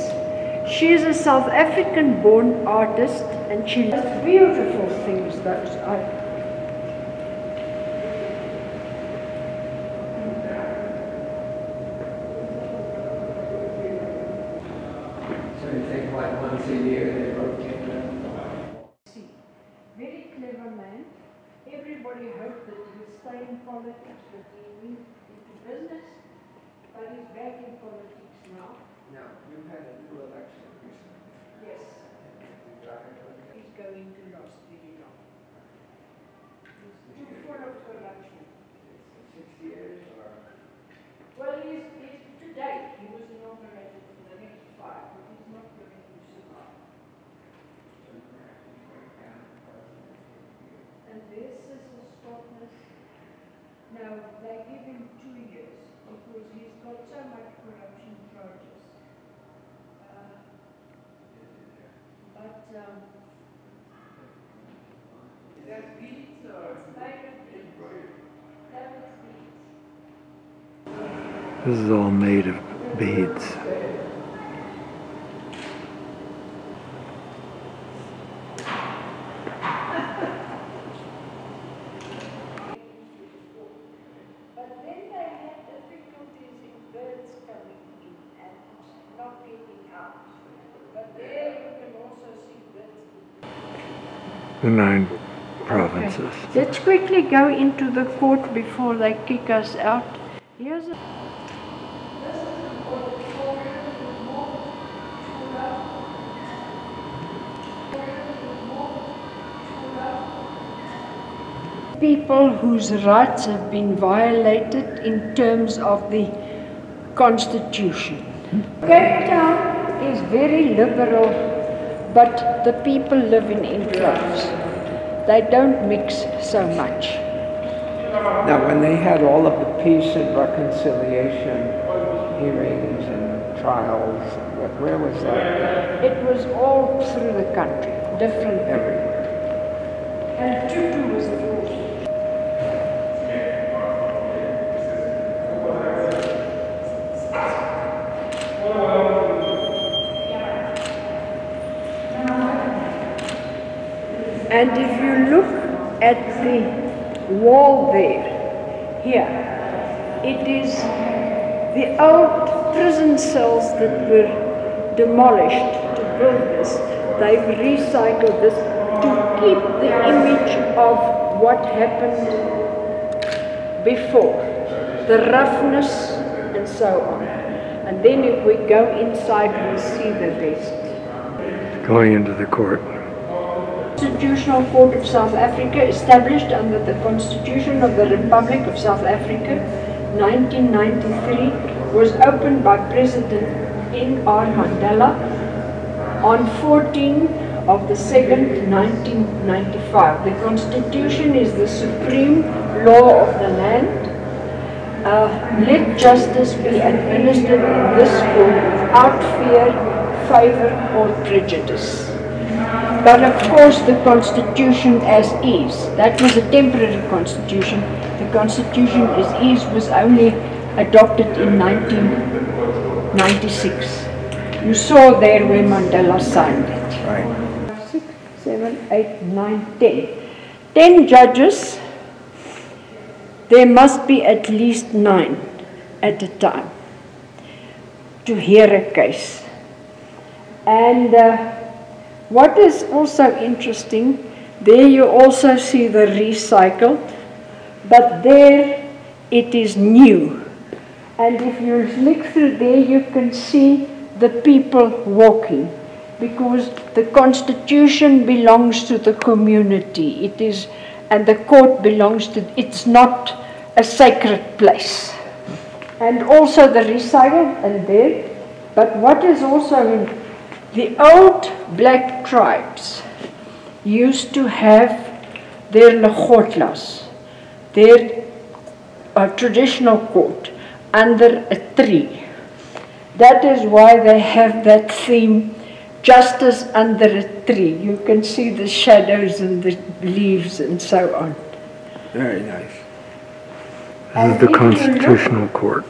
She is a South African born artist, and she does beautiful things. Those are Once a year they rotate them. very clever man. Everybody hoped that he would stay in politics, but he went into business. But he's back in politics now. Now, you've had a new election recently. Yes. He's going to last very long. He's too full of corruption. 6 years or? Well, he's to date, he was inaugurated for the next 5, but he's not going to survive. And this is his Scotland. Now, they give him 2 years because he's got so much corruption charges. Is that beads or? It's made of beads. That was beads. This is all made of beads. But then they had difficulties in birds coming in and not getting out. But there you can also see birds. The 9 provinces. Okay. Let's quickly go into the court before they kick us out. Here's a people whose rights have been violated in terms of the Constitution. Cape Town is very liberal, but the people live in enclaves. they don't mix so much. Now, when they had all of the peace and reconciliation hearings and trials, where was that? It was all through the country, different everywhere. And Tutu was the fourth. And if you look at the wall there, here, it is the old prison cells that were demolished to build this. They've recycled this to keep the image of what happened before, the roughness and so on. And then if we go inside, we'll see the rest. Going into the court. Constitutional Court of South Africa, established under the Constitution of the Republic of South Africa, 1993, was opened by President N.R. Mandela on 14 of the 2nd, 1995. The Constitution is the supreme law of the land. Let justice be administered in this court without fear, favor, or prejudice. But of course the Constitution as is, that was a temporary Constitution. The Constitution as is was only adopted in 1996. You saw there where Mandela signed it. Right. 6, 7, 8, 9, 10. 10 judges, there must be at least 9 at a time to hear a case. And what is also interesting, there you also see the recycled, but there it is new. And if you look through there, you can see the people walking, because the Constitution belongs to the community. It is, and the court belongs to, it's not a sacred place. And also the recycled and there, but what is also in the old black tribes used to have their legotlas, their traditional court, under a tree. That is why they have that theme, justice under a tree. You can see the shadows and the leaves and so on. Very nice. This is the Constitutional Court.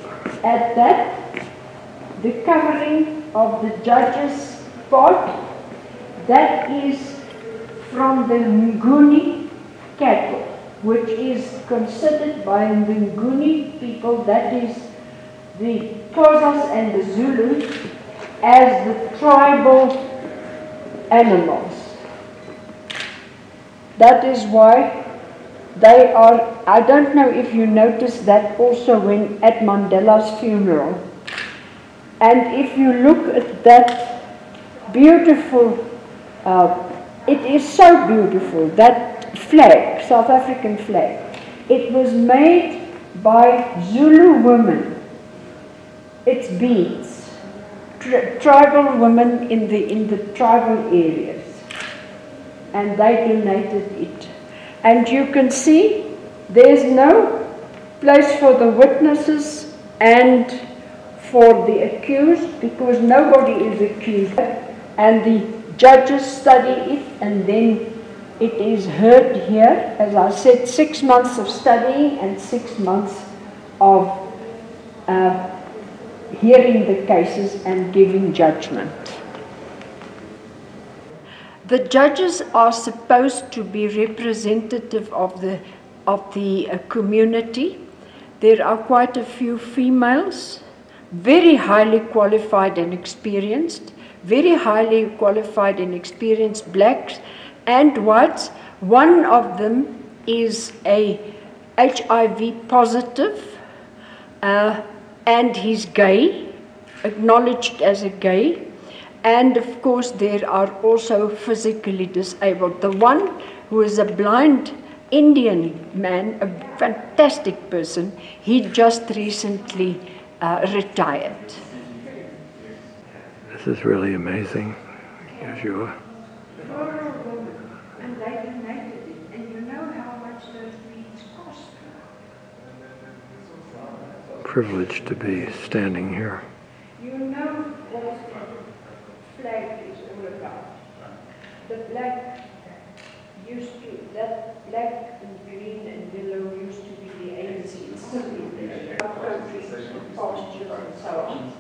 At that, the covering of the judges' part, that is from the Nguni cattle, which is considered by the Nguni people, that is the Xhosas and the Zulu, as the tribal animals. That is why they are, I don't know if you noticed that also when at Mandela's funeral. And if you look at that beautiful, it is so beautiful, that flag, South African flag. It was made by Zulu women. It's beads, tribal women in the tribal areas, and they donated it. And you can see there's no place for the witnesses and for the accused, because nobody is accused. And the judges study it, and then it is heard here. As I said, 6 months of studying and 6 months of hearing the cases and giving judgment. The judges are supposed to be representative of the community. There are quite a few females, very highly qualified and experienced, very highly qualified and experienced blacks and whites. One of them is a HIV positive, and he's gay, acknowledged as a gay. And of course there are also physically disabled. The one who is a blind Indian man, a fantastic person, he just recently retired. This is really amazing, Joshua. And they donated it. privilege to be standing here. You know what the flag is all about. The black used to, that black and green and yellow used to be the ANC. It's still in our countries and pastures and so on.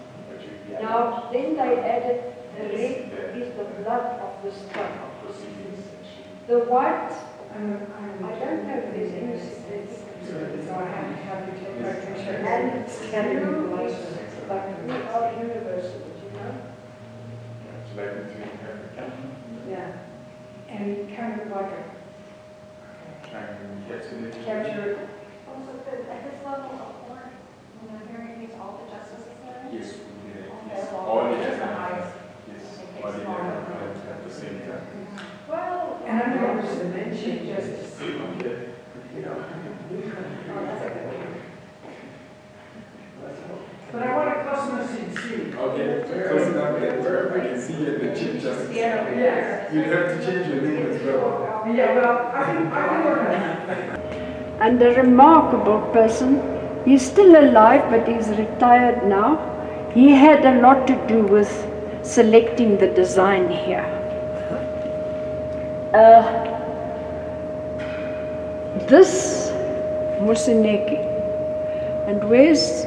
Now, then they added the red is the blood of the struggle. The white, I don't know if there's any significance, so I have to and it's blue is, but we are universal, you know? Yeah. And kind of like a capture it. Also, at this level of court, when I'm hearing these, all the justices there? Yes, Okay, well, all the it's the justices. highest. Yes, all the justices at the same time. Well, And I know it was the mention justice. Okay. oh, that's a good one. But I want to cosmos in see. Okay, close enough that wherever you can see it, the Chief Justice. Yes. You'd have to change your name as well. Yeah, well, I can work on that. And a remarkable person. He's still alive, but he's retired now. He had a lot to do with selecting the design here. This Musineki, and where's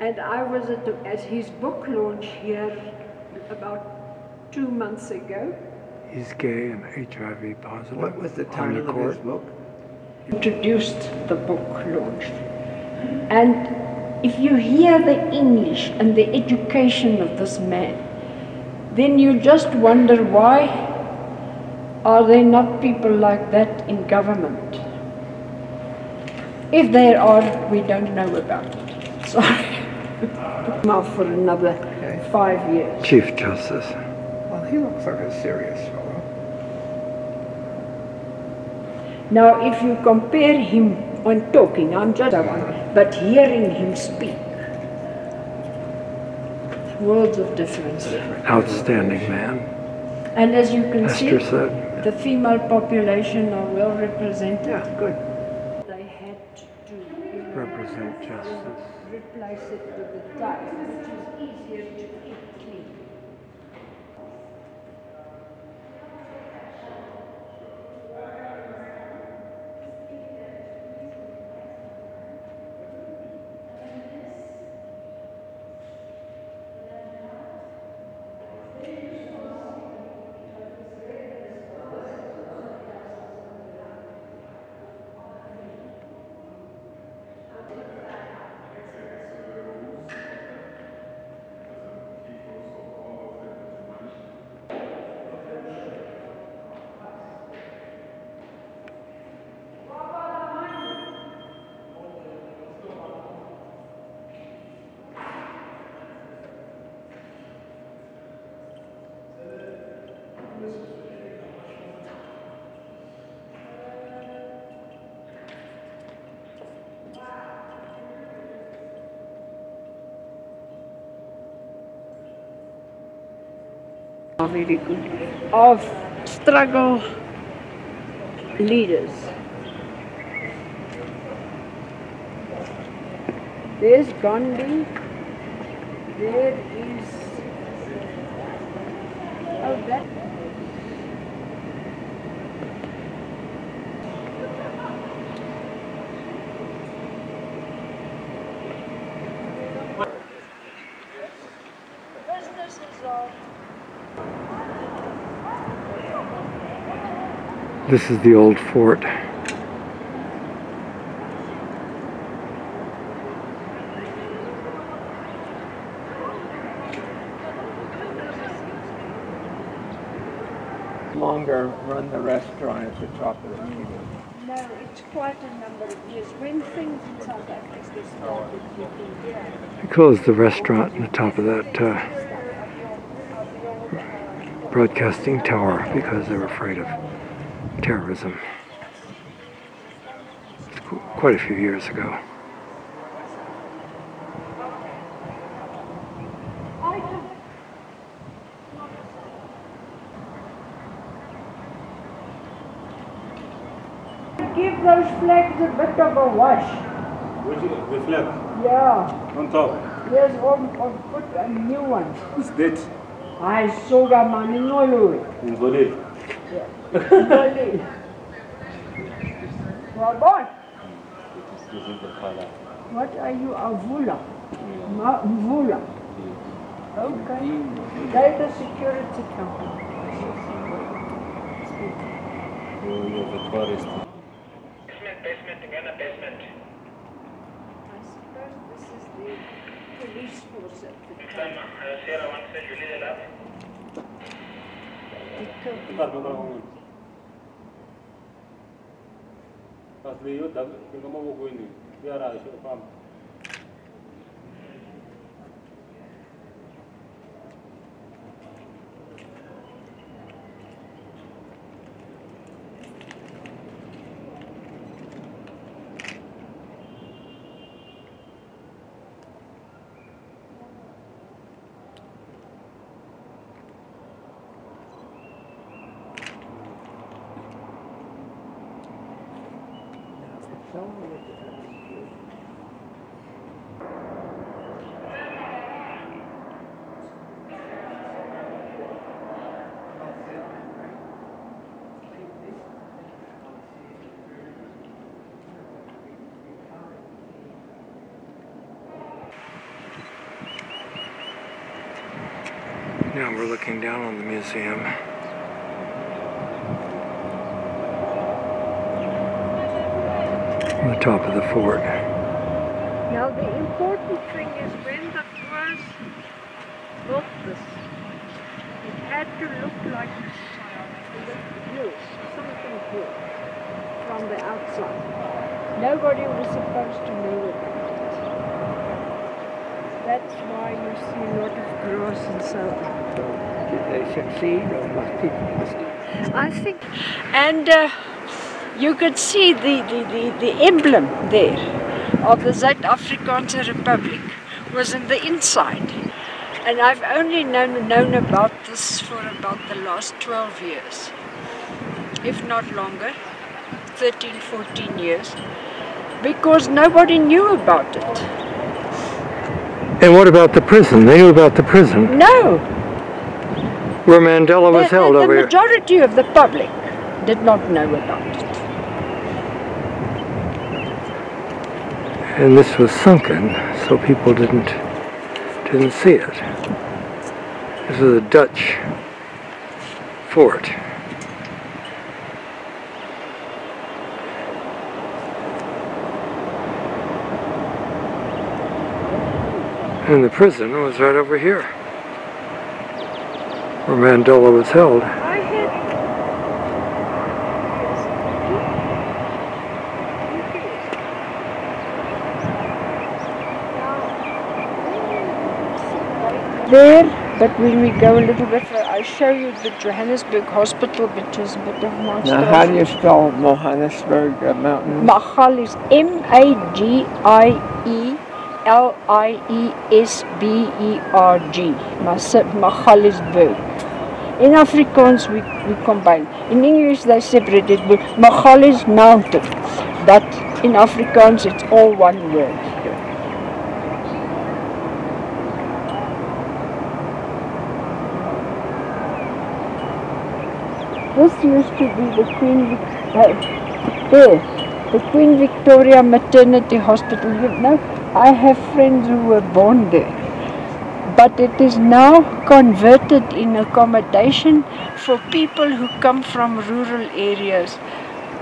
and I was at his book launch here about 2 months ago. He's gay and HIV positive. What was the title of his book? Introduced the book launch. And if you hear the English and the education of this man, then you just wonder, why are there not people like that in government? If there are, we don't know about it. Sorry. Now for another 5 years. Chief Justice. Well, he looks like a serious fellow. Now, if you compare him on talking, I'm just one, but hearing him speak, worlds of difference. Outstanding man. And as you can Esther see, said. the female population are well represented. Yeah, good. They had to Represent justice. replace it with the tie, which is easier to keep clean. Very good. Of struggle leaders. There's Gandhi. There is, oh, that. Businesses are. This is the old fort. Longer run the restaurant at the top of the meeting. No, it's quite a number of years. When things in South Africa started getting They closed the restaurant on the top of that broadcasting tower because they were afraid of terrorism. It's quite a few years ago. give those flags a bit of a wash. Which flag? Yeah. On top. Yes, on put a new one. Who's that? I saw that man in Norway. In Bolivia. Really? Well, boy, This is the color. what are you, Avula? Mvula. Okay. They're the security company. You're the tourist. Basement, again a basement. I suppose this is the police force at the time. Sierra one said you lead it up. It could be. Now we're looking down on the museum. On the top of the fort. Now the important thing is when the Boers built this, it had to look like blue, something blue from the outside. Nobody was supposed to know about it. That's why you see a lot of grass and so on. Did they succeed or must people must? I think, and you could see the emblem there of the Zuid-Afrikaanse Republic was in the inside. And I've only known about this for about the last 12 years, if not longer, 13, 14 years, because nobody knew about it. And what about the prison? They knew about the prison. No. Where Mandela was held over The here. majority of the public did not know about it. And this was sunken, so people didn't see it. This is a Dutch fort. And the prison was right over here, where Mandela was held. I had there, but when we go a little bit further, I'll show you the Johannesburg hospital, which is a bit of monster. Now, how do you spell Johannesburg Mountain? Mahal is M-A-G-I-E-L-I-E-S-B-E-R-G. Mahalisburg. In Afrikaans we combine. In English they separate it, but Mahal is mountain. But in Afrikaans it's all one word. This used to be the Queen Victoria Maternity Hospital. You know, I have friends who were born there. But it is now converted in accommodation for people who come from rural areas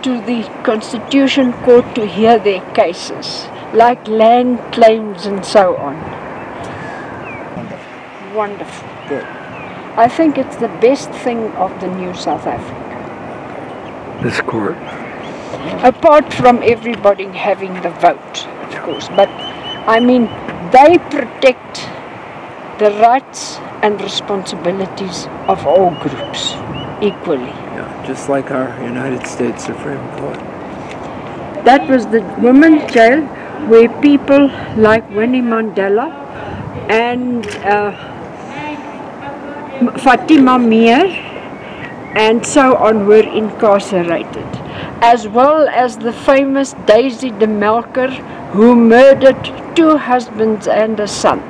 to the Constitution Court to hear their cases, like land claims and so on. Wonderful. Good. I think it's the best thing of the new South Africa. This court. Apart from everybody having the vote, of course. But, I mean, they protect the rights and responsibilities of all groups equally. Yeah, just like our United States Supreme Court. That was the women's jail where people like Winnie Mandela and Fatima Meer and so on were incarcerated, as well as the famous Daisy de Melker, who murdered 2 husbands and a son.